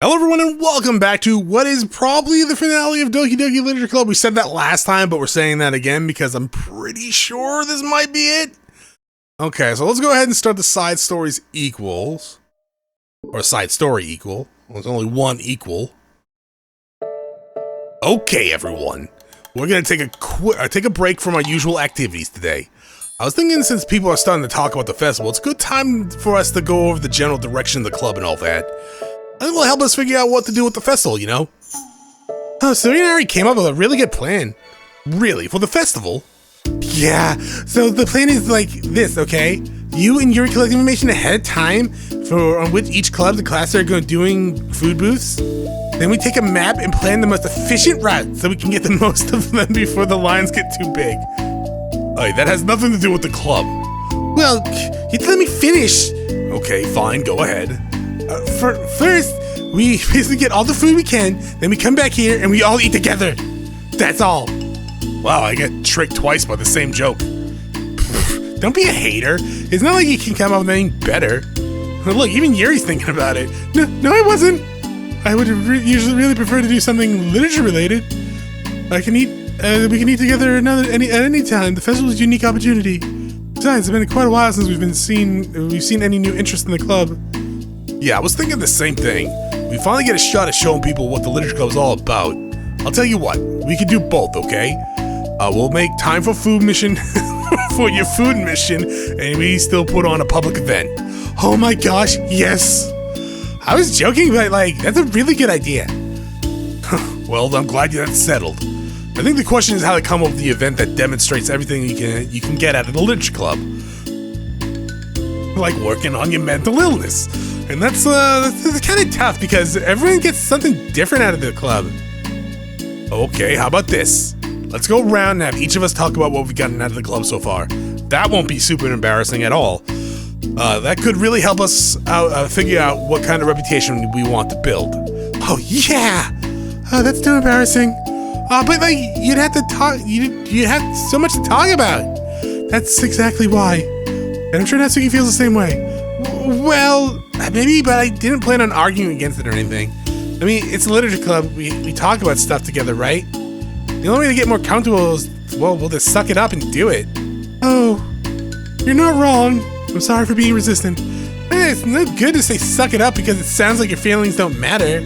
Hello everyone and welcome back to what is probably the finale of Doki Doki Literature Club. We said that last time, but we're saying that again because I'm pretty sure this might be it. Okay, so let's go ahead and start the side stories equals. Or side story equal. Well, there's only one equal. Okay everyone, we're gonna take a break from our usual activities today. I was thinking since people are starting to talk about the festival, it's a good time for us to go over the general direction of the club and all that. I think it will help us figure out what to do with the festival, you know? Oh, so you already came up with a really good plan. Really? For the festival? Yeah, so the plan is like this, okay? You and Yuri collect information ahead of time on which each club and class are going doing food booths. Then we take a map and plan the most efficient route so we can get the most of them before the lines get too big. Hey, that has nothing to do with the club. Well, you let me finish. Okay, fine, go ahead. First, we basically get all the food we can, then we come back here and we all eat together. That's all. Wow, I get tricked twice by the same joke. Don't be a hater. It's not like you can come up with anything better. Look, even Yuri's thinking about it. No, I wasn't. I would usually really prefer to do something literature related. We can eat together at any time. The festival is a unique opportunity. Besides, it's been quite a while since we've seen any new interest in the club. Yeah, I was thinking the same thing. We finally get a shot at showing people what the Literature Club is all about. I'll tell you what, we can do both, okay? We'll make time for food mission, for your food mission, and we still put on a public event. Oh my gosh, yes! I was joking, but that's a really good idea. Well, I'm glad that's settled. I think the question is how to come up with the event that demonstrates everything you can get out of the Literature Club. Like working on your mental illness. And that's kind of tough because everyone gets something different out of the club. Okay, how about this? Let's go around and have each of us talk about what we've gotten out of the club so far. That won't be super embarrassing at all. That could really help us figure out what kind of reputation we want to build. Oh yeah! Oh, that's too embarrassing. But you'd have to talk. You'd have so much to talk about. That's exactly why. And I'm sure Natsuki feels the same way. Well, maybe, but I didn't plan on arguing against it or anything. I mean, it's a literature club. We talk about stuff together, right? The only way to get more comfortable is, well, we'll just suck it up and do it. Oh, you're not wrong. I'm sorry for being resistant. It's no good to say suck it up because it sounds like your feelings don't matter.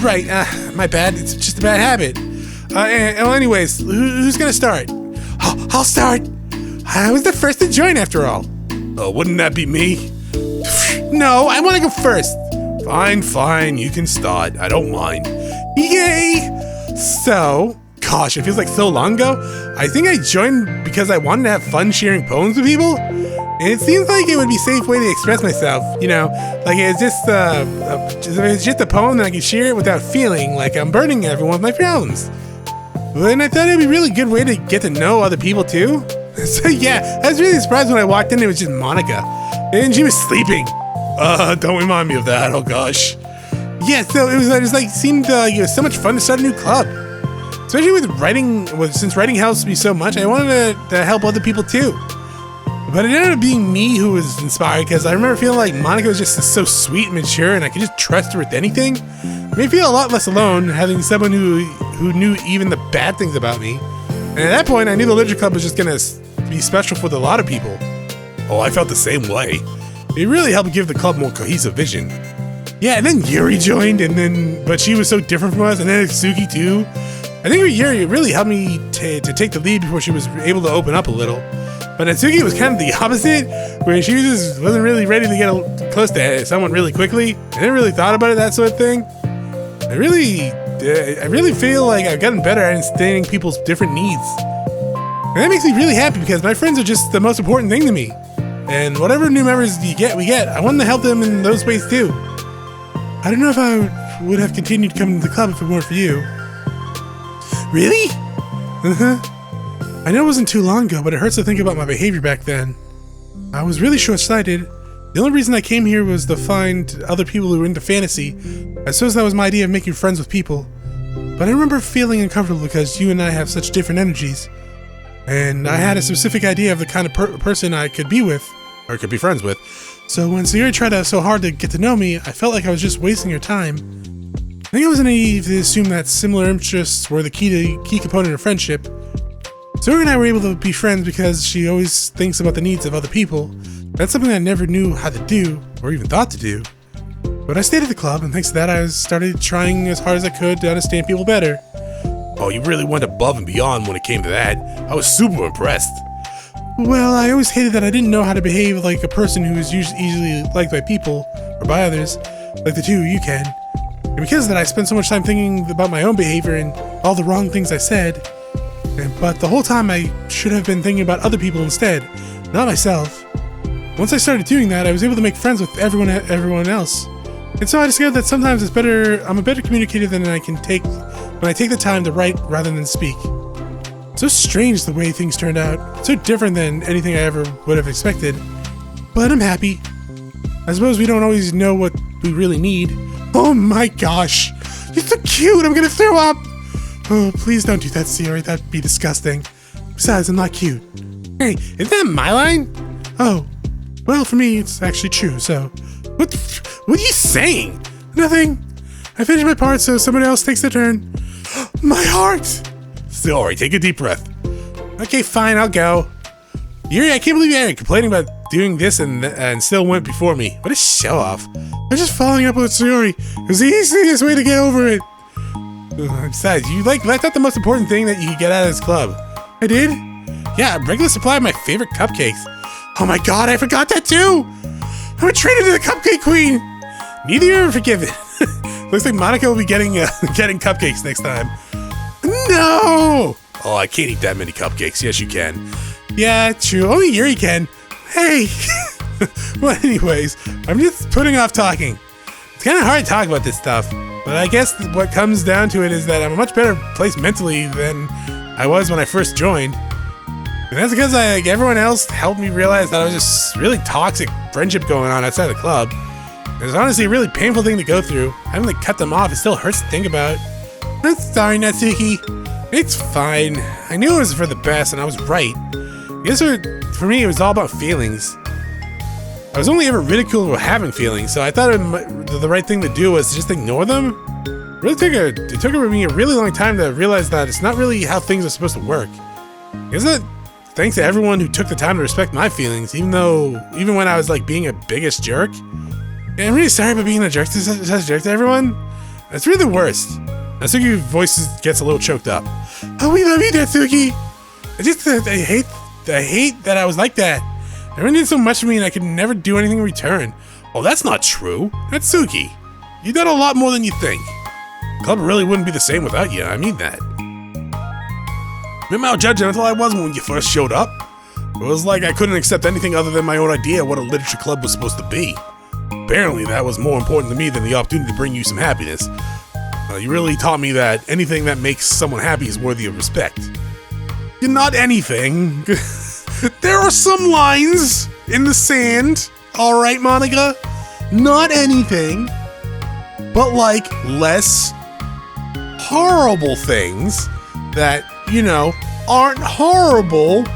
Right, my bad. It's just a bad habit. Anyways, who's gonna start? I'll start. I was the first to join after all. Oh, wouldn't that be me? No, I want to go first. Fine, you can start. I don't mind. Yay! So, gosh, it feels like so long ago. I think I joined because I wanted to have fun sharing poems with people. And it seems like it would be a safe way to express myself, you know? Like it's just a poem that I can share it without feeling like I'm burdening everyone with my problems. And I thought it'd be a really good way to get to know other people too. So yeah, I was really surprised when I walked in, it was just Monica. And she was sleeping. Don't remind me of that, oh gosh. Yeah, so it was seemed it was so much fun to start a new club. Especially with writing, since writing helps me so much, I wanted to help other people too. But it ended up being me who was inspired because I remember feeling like Monica was just so sweet and mature and I could just trust her with anything. It made me feel a lot less alone having someone who knew even the bad things about me. And at that point, I knew the Literature Club was just gonna be special for a lot of people. Oh, I felt the same way. It really helped give the club more cohesive vision. Yeah, and then Yuri joined, but she was so different from us, and then Suki too. I think Yuri really helped me to take the lead before she was able to open up a little. But Natsuki was kind of the opposite, where she just wasn't really ready to get close to someone really quickly. I never really thought about it, that sort of thing. I really feel like I've gotten better at understanding people's different needs. And that makes me really happy because my friends are just the most important thing to me. And whatever new members we get, I want to help them in those ways too. I don't know if I would have continued coming to the club if it weren't for you. Really? I know it wasn't too long ago, but it hurts to think about my behavior back then. I was really short-sighted. The only reason I came here was to find other people who were into fantasy. I suppose that was my idea of making friends with people. But I remember feeling uncomfortable because you and I have such different energies. And I had a specific idea of the kind of person I could be with, or could be friends with. So when Sayori tried so hard to get to know me, I felt like I was just wasting her time. I think I was naive to assume that similar interests were the key component of friendship. Sayori and I were able to be friends because she always thinks about the needs of other people. That's something I never knew how to do, or even thought to do. But I stayed at the club, and thanks to that I started trying as hard as I could to understand people better. Oh, you really went above and beyond when it came to that. I was super impressed. Well, I always hated that I didn't know how to behave like a person who is easily liked by people, or by others, like the two you can. And because of that, I spent so much time thinking about my own behavior and all the wrong things I said. But the whole time I should have been thinking about other people instead, not myself. Once I started doing that, I was able to make friends with everyone else. And so I discovered that sometimes I'm a better communicator than I can take when I take the time to write rather than speak. So strange the way things turned out. So different than anything I ever would have expected. But I'm happy. I suppose we don't always know what we really need. Oh my gosh! You're so cute! I'm gonna throw up! Oh, please don't do that, Sayori. That'd be disgusting. Besides, I'm not cute. Hey, is that my line? Oh, well, for me, it's actually true, so... What are you saying? Nothing. I finished my part, so somebody else takes their turn. My heart! Sayori, take a deep breath. Okay, fine, I'll go. Yuri, I can't believe you're complaining about doing this and still went before me. What a show-off. I'm just following up with Sayori. It was the easiest way to get over it. Besides, you left out the most important thing that you could get out of this club. I did? Yeah, a regular supply of my favorite cupcakes. Oh my god, I forgot that too! I'm treated to the cupcake queen! Neither of you are forgiven. Looks like Monica will be getting cupcakes next time. No! Oh, I can't eat that many cupcakes. Yes, you can. Yeah, true. Only Yuri can. Hey! Well, anyways, I'm just putting off talking. It's kind of hard to talk about this stuff. But I guess what comes down to it is that I'm a much better place mentally than I was when I first joined. And that's because everyone else helped me realize that I was just really toxic friendship going on outside the club. It was honestly a really painful thing to go through. Having to cut them off, it still hurts to think about. I'm sorry, Natsuki. It's fine. I knew it was for the best, and I was right. I guess for me, it was all about feelings. I was only ever ridiculed for having feelings, so I thought the right thing to do was to just ignore them. It took me a really long time to realize that it's not really how things are supposed to work. Isn't it? Thanks to everyone who took the time to respect my feelings, even when I was being a biggest jerk. And I'm really sorry about being a jerk to everyone. That's really the worst. Natsuki's voice gets a little choked up. Oh, we love you, Natsuki. I hate that I was like that. Everyone did so much for me and I could never do anything in return. Oh, that's not true. Natsuki, you done a lot more than you think. The club really wouldn't be the same without you, I mean that. Remember how judgmental I was when you first showed up? It was like I couldn't accept anything other than my own idea of what a literature club was supposed to be. Apparently that was more important to me than the opportunity to bring you some happiness. You really taught me that anything that makes someone happy is worthy of respect. Not anything. There are some lines in the sand, alright, Monica? Not anything. But less horrible things that, aren't horrible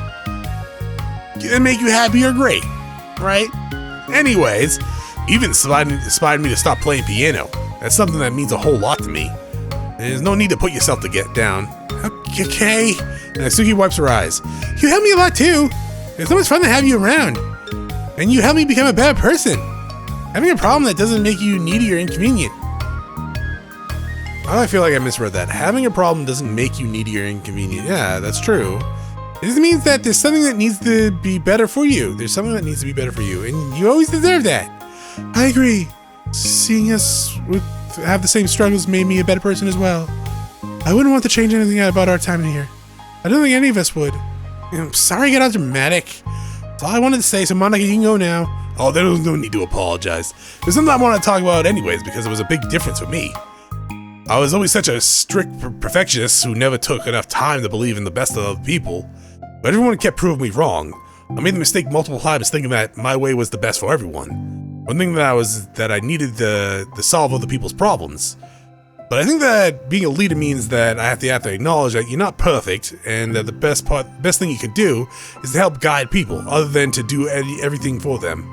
and make you happy or great, right? Anyways, you even inspired me to stop playing piano. That's something that means a whole lot to me. There's no need to put yourself to get down. Okay. And Natsuki wipes her eyes. You help me a lot too. It's so much fun to have you around. And you help me become a better person. Having a problem that doesn't make you needy or inconvenient. I feel like I misread that. Having a problem doesn't make you needy or inconvenient. Yeah, that's true. It just means that there's something that needs to be better for you. There's something that needs to be better for you. And you always deserve that. I agree. Seeing us have the same struggles made me a better person as well. I wouldn't want to change anything about our time in here. I don't think any of us would. I'm sorry I got all dramatic. That's all I wanted to say, so Monica, you can go now. Oh, there's no need to apologize. There's something I want to talk about anyways, because it was a big difference with me. I was always such a strict perfectionist who never took enough time to believe in the best of other people. But everyone kept proving me wrong. I made the mistake multiple times thinking that my way was the best for everyone. One thing that I needed to solve other people's problems. But I think that being a leader means that I have to acknowledge that you're not perfect, and that the best thing you can do is to help guide people, other than to do everything for them.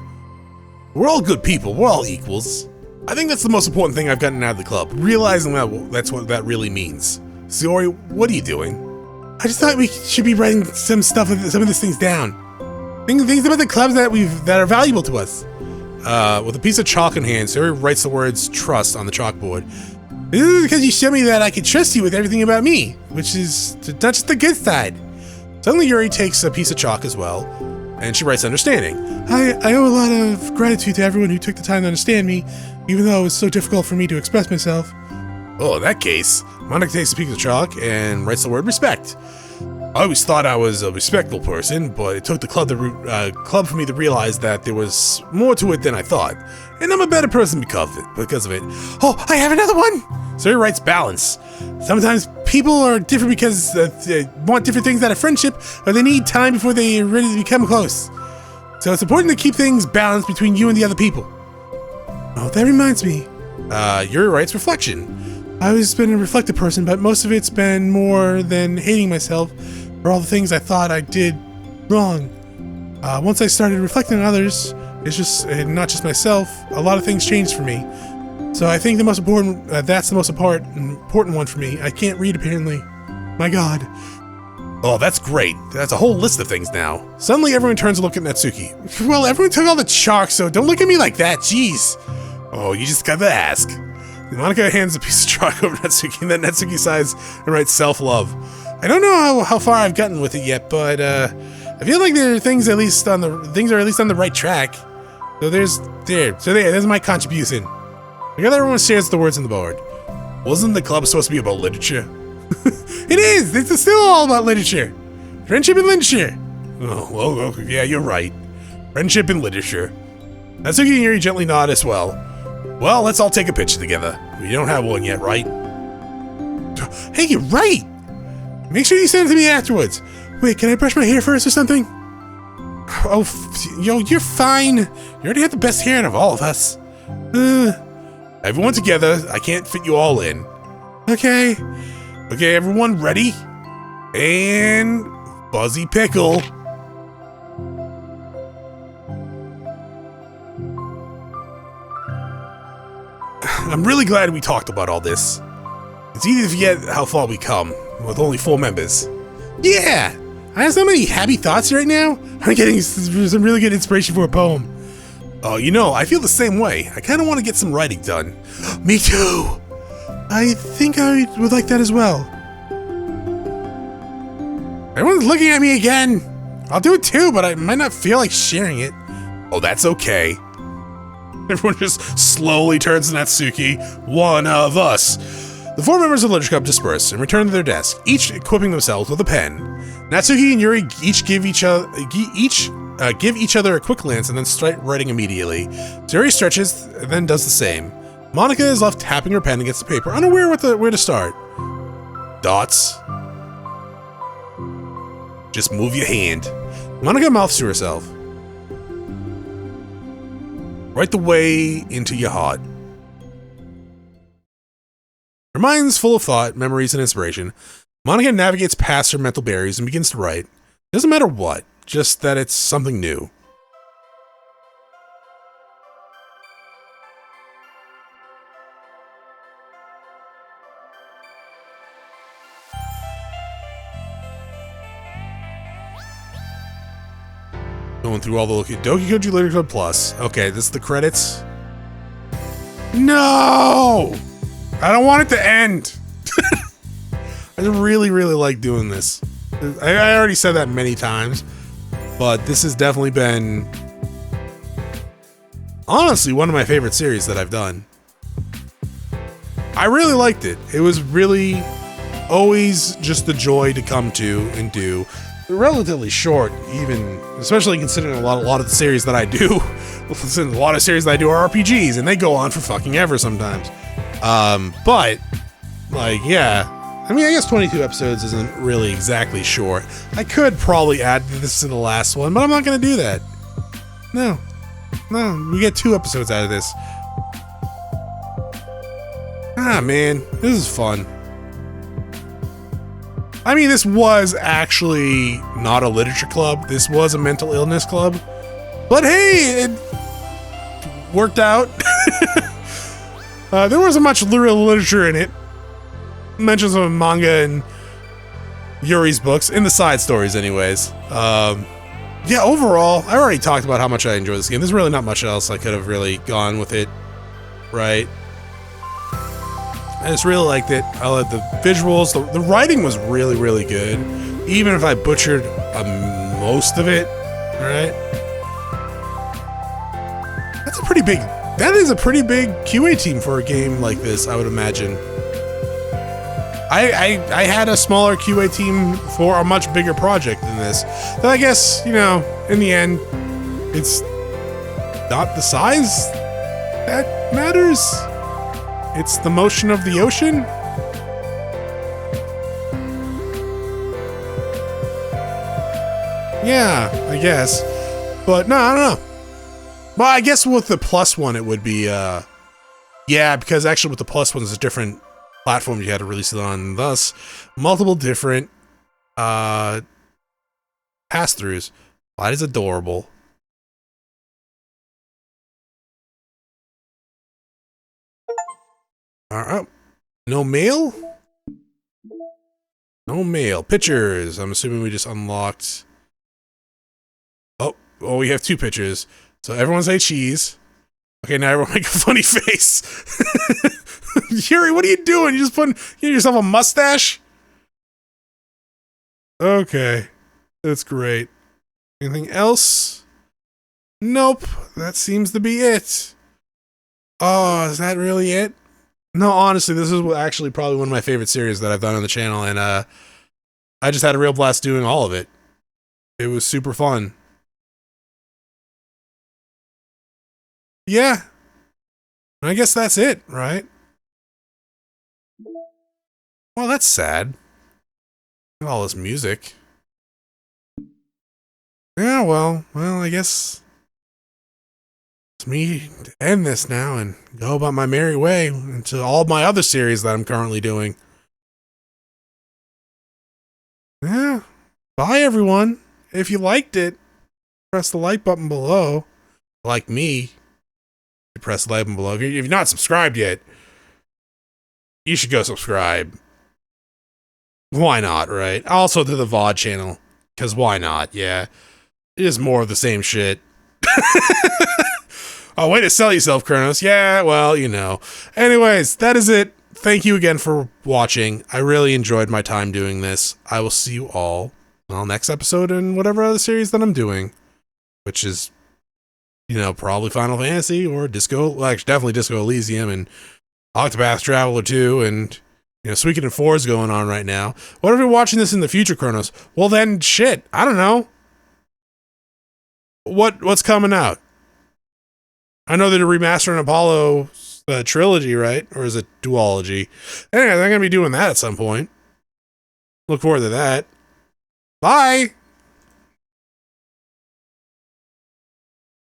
We're all good people. We're all equals. I think that's the most important thing I've gotten out of the club. Realizing that's what that really means. Sayori, what are you doing? I just thought we should be writing some of these things down. Things about the clubs that are valuable to us. With a piece of chalk in hand, Sayori writes the words "trust" on the chalkboard. This is because you showed me that I can trust you with everything about me, which is not just the good side. Suddenly Yuri takes a piece of chalk as well, and she writes understanding. I owe a lot of gratitude to everyone who took the time to understand me, even though it was so difficult for me to express myself. Oh, in that case, Monica takes a piece of chalk and writes the word respect. I always thought I was a respectful person, but it took the club for me to realize that there was more to it than I thought. And I'm a better person because of it. Oh, I have another one! Sayori writes balance. Sometimes people are different because they want different things out of friendship, or they need time before they are ready to become close. So it's important to keep things balanced between you and the other people. Oh, that reminds me. Yuri writes reflection. I've always been a reflective person, but most of it's been more than hating myself for all the things I thought I did wrong. Once I started reflecting on others, not just myself, a lot of things changed for me. So I think that's the most important one for me. I can't read apparently. My God. Oh, that's great. That's a whole list of things now. Suddenly everyone turns to look at Natsuki. Well, everyone took all the chalk, so don't look at me like that, jeez. Oh, you just gotta ask. Monica hands a piece of chalk over to Natsuki, and then Natsuki sighs and writes self-love. I don't know how far I've gotten with it yet, but I feel like things are at least on the right track. So there's my contribution. Together everyone shares the words on the board. Wasn't the club supposed to be about literature? It is! It's still all about literature. Friendship and literature. Oh, well, yeah, you're right. Friendship and literature. Natsuki and Yuri gently nod as well. Well, let's all take a picture together. We don't have one yet, right? Hey, you're right! Make sure you send it to me afterwards. Wait, can I brush my hair first or something? Oh, you're fine. You already have the best hair out of all of us. Everyone together. I can't fit you all in. Okay. Okay, everyone ready? And Fuzzy Pickle. I'm really glad we talked about all this. It's easy to forget how far we come, with only 4 members. Yeah! I have so many happy thoughts right now. I'm getting some really good inspiration for a poem. Oh, I feel the same way. I kind of want to get some writing done. Me too! I think I would like that as well. Everyone's looking at me again. I'll do it too, but I might not feel like sharing it. Oh, that's okay. Everyone just slowly turns to Natsuki, one of us. The 4 members of the Literature Club disperse and return to their desk, each equipping themselves with a pen. Natsuki and Yuri each give each other a quick glance and then start writing immediately. Yuri stretches and then does the same. Monica is left tapping her pen against the paper, unaware where to start. Dots. Just move your hand. Monica mouths to herself. Right the way into your heart. Her mind's full of thought, memories, and inspiration. Monica navigates past her mental barriers and begins to write. Doesn't matter what, just that it's something new. Going through all the Doki Doki Literature Club Plus. Okay, this is the credits. No! I don't want it to end. I really, really like doing this. I already said that many times, but this has definitely been, honestly, one of my favorite series that I've done. I really liked it. It was really always just a joy to come to and do. Relatively short, even, especially considering a lot of the series that I do. A lot of series that I do are RPGs, and they go on for fucking ever sometimes. But, like, yeah. I mean, I guess 22 episodes isn't really exactly short. I could probably add this to the last one, but I'm not going to do that. No, we get 2 episodes out of this. Ah, man, this is fun. I mean, this was actually not a literature club. This was a mental illness club. But hey, worked out. There wasn't much real literature in it. Mentions of manga and Yuri's books, in the side stories anyways. Yeah, overall, I already talked about how much I enjoy this game. There's really not much else I could have really gone with it, right? I just really liked it. I liked the visuals. The writing was really, really good. Even if I butchered most of it, right? That is a pretty big QA team for a game like this, I would imagine. I had a smaller QA team for a much bigger project than this. But I guess, you know, in the end, it's not the size that matters. It's the motion of the ocean. Yeah, I guess. But no, I don't know. Well, I guess with the plus one, it would be, yeah, because actually with the plus one, there's a different platform you had to release it on, thus multiple different pass-throughs. That is adorable. Alright. No mail? No mail. Pictures. I'm assuming we just unlocked. Oh, we have 2 pictures. So everyone say cheese. Okay, now everyone make a funny face. Yuri, what are you doing? You just give yourself a mustache? Okay. That's great. Anything else? Nope. That seems to be it. Oh, is that really it? No, honestly, this is actually probably one of my favorite series that I've done on the channel, and I just had a real blast doing all of it. It was super fun. Yeah. I guess that's it, right? Well, that's sad. All this music. Yeah, well, I guess it's me to end this now and go about my merry way into all my other series that I'm currently doing. Yeah. Bye, everyone. If you liked it, press the like button below. Like me, press the like button below. If you're not subscribed yet, you should go subscribe. Why not, right? Also to the VOD channel, because why not? Yeah. It is more of the same shit. Oh, way to sell yourself, Chronos. Yeah, well, you know. Anyways, that is it. Thank you again for watching. I really enjoyed my time doing this. I will see you all on the next episode in whatever other series that I'm doing, which is, you know, probably Final Fantasy or Disco, well, actually, definitely Disco Elysium and Octopath Traveler 2, and, you know, Suikoden 4 is going on right now. What if you're watching this in the future, Chronos? Well, then, shit, I don't know. What's coming out? I know they're remastering Apollo trilogy, right? Or is it duology? Anyway, I'm going to be doing that at some point. Look forward to that. Bye!